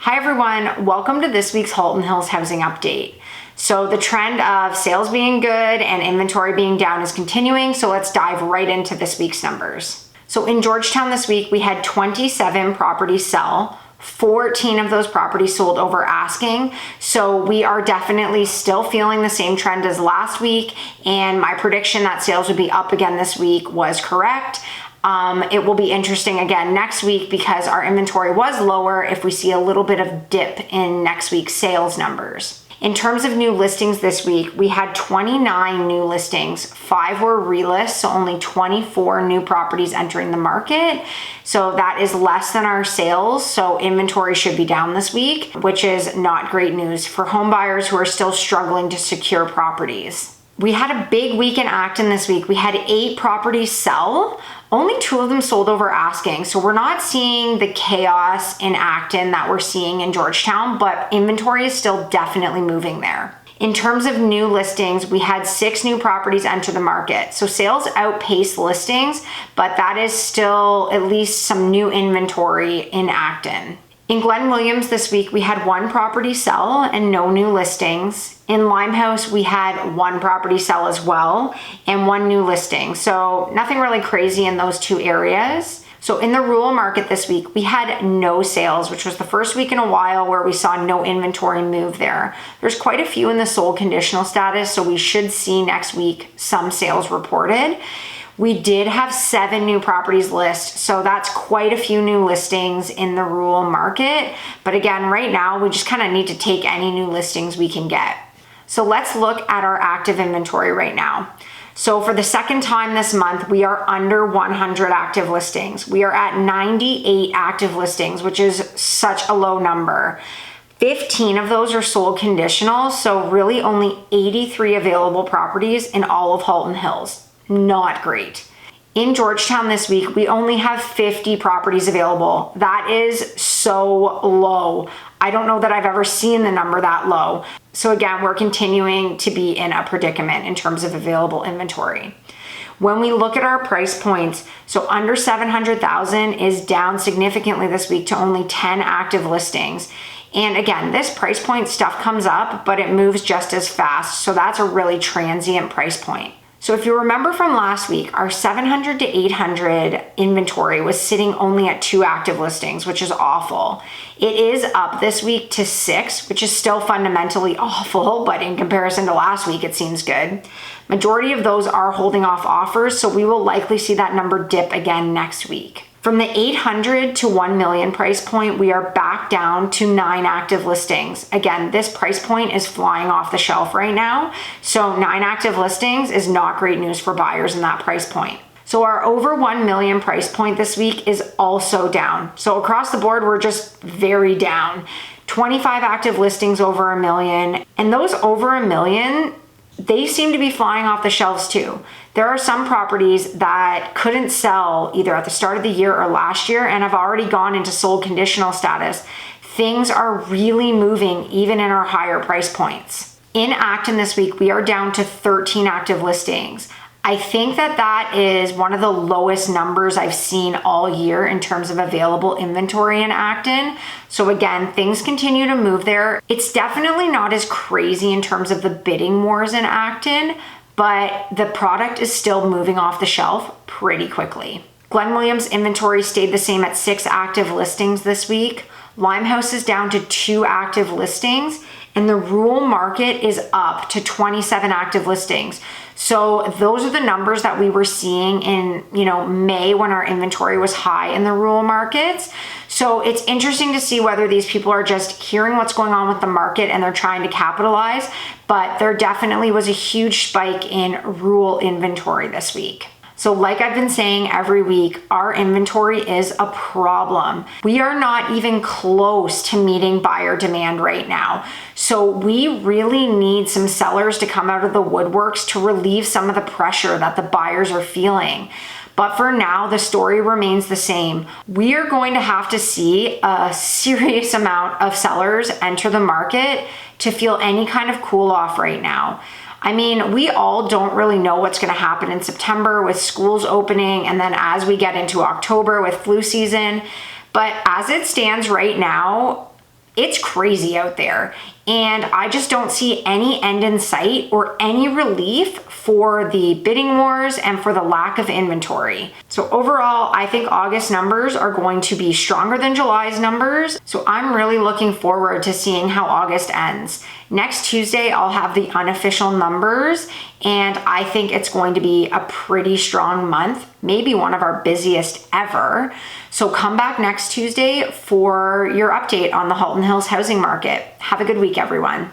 Hi everyone, welcome to this week's Halton Hills housing update. So the trend of sales being good and inventory being down is continuing, so let's dive right into this week's numbers. So in Georgetown this week, we had 27 properties sell. 14 of those properties sold over asking. So we are definitely still feeling the same trend as last week, and my prediction that sales would be up again this week was correct. It will be interesting again next week because our inventory was lower if we see a little bit of dip in next week's sales numbers. In terms of new listings this week, we had 29 new listings. 5 were relists, so only 24 new properties entering the market. So that is less than our sales, so inventory should be down this week, which is not great news for home buyers who are still struggling to secure properties. We had a big week in Acton this week. We had 8 properties sell. Only 2 of them sold over asking. So we're not seeing the chaos in Acton that we're seeing in Georgetown, but inventory is still definitely moving there. In terms of new listings, we had 6 new properties enter the market. So sales outpaced listings, but that is still at least some new inventory in Acton. In Glen Williams this week, we had 1 property sell and no new listings. In Limehouse, we had 1 property sell as well and 1 new listing. So nothing really crazy in those 2 areas. So in the rural market this week, we had no sales, which was the first week in a while where we saw no inventory move there. There's quite a few in the sold conditional status, so we should see next week some sales reported. We did have 7 new properties list, so that's quite a few new listings in the rural market. But again, right now, we just kind of need to take any new listings we can get. So let's look at our active inventory right now. So for the second time this month, we are under 100 active listings. We are at 98 active listings, which is such a low number. 15 of those are sold conditional, so really only 83 available properties in all of Halton Hills. Not great. In Georgetown this week, we only have 50 properties available. That is so low. I don't know that I've ever seen the number that low. So again, we're continuing to be in a predicament in terms of available inventory. When we look at our price points, so under 700,000 is down significantly this week to only 10 active listings. And again, this price point stuff comes up, but it moves just as fast. So that's a really transient price point. So if you remember from last week, our 700 to 800 inventory was sitting only at 2 active listings, which is awful. It is up this week to 6, which is still fundamentally awful, but in comparison to last week, it seems good. Majority of those are holding off offers, so we will likely see that number dip again next week. From the 800 to 1 million price point, we are back down to 9 active listings. Again, this price point is flying off the shelf right now. So 9 active listings is not great news for buyers in that price point. So our over 1 million price point this week is also down. So across the board, we're just very down. 25 active listings over 1 million. And those over 1 million, they seem to be flying off the shelves too. There are some properties that couldn't sell either at the start of the year or last year and have already gone into sold conditional status. Things are really moving even in our higher price points. In Acton this week, we are down to 13 active listings. I think that is one of the lowest numbers I've seen all year in terms of available inventory in Acton. So again, things continue to move there. It's definitely not as crazy in terms of the bidding wars in Acton, but the product is still moving off the shelf pretty quickly. Glen Williams inventory stayed the same at 6 active listings this week. Limehouse is down to 2 active listings, and the rural market is up to 27 active listings. So those are the numbers that we were seeing in, May when our inventory was high in the rural markets. So it's interesting to see whether these people are just hearing what's going on with the market and they're trying to capitalize, but there definitely was a huge spike in rural inventory this week. So like I've been saying every week, our inventory is a problem. We are not even close to meeting buyer demand right now. So we really need some sellers to come out of the woodworks to relieve some of the pressure that the buyers are feeling. But for now, the story remains the same. We are going to have to see a serious amount of sellers enter the market to feel any kind of cool off right now. I mean, we all don't really know what's going to happen in September with schools opening and then as we get into October with flu season. But as it stands right now, It's crazy out there. And I just don't see any end in sight or any relief for the bidding wars and for the lack of inventory. So overall, I think August numbers are going to be stronger than July's numbers. So I'm really looking forward to seeing how August ends. Next Tuesday, I'll have the unofficial numbers, and I think it's going to be a pretty strong month, maybe one of our busiest ever. So come back next Tuesday for your update on the Halton Hills housing market. Have a good week, everyone.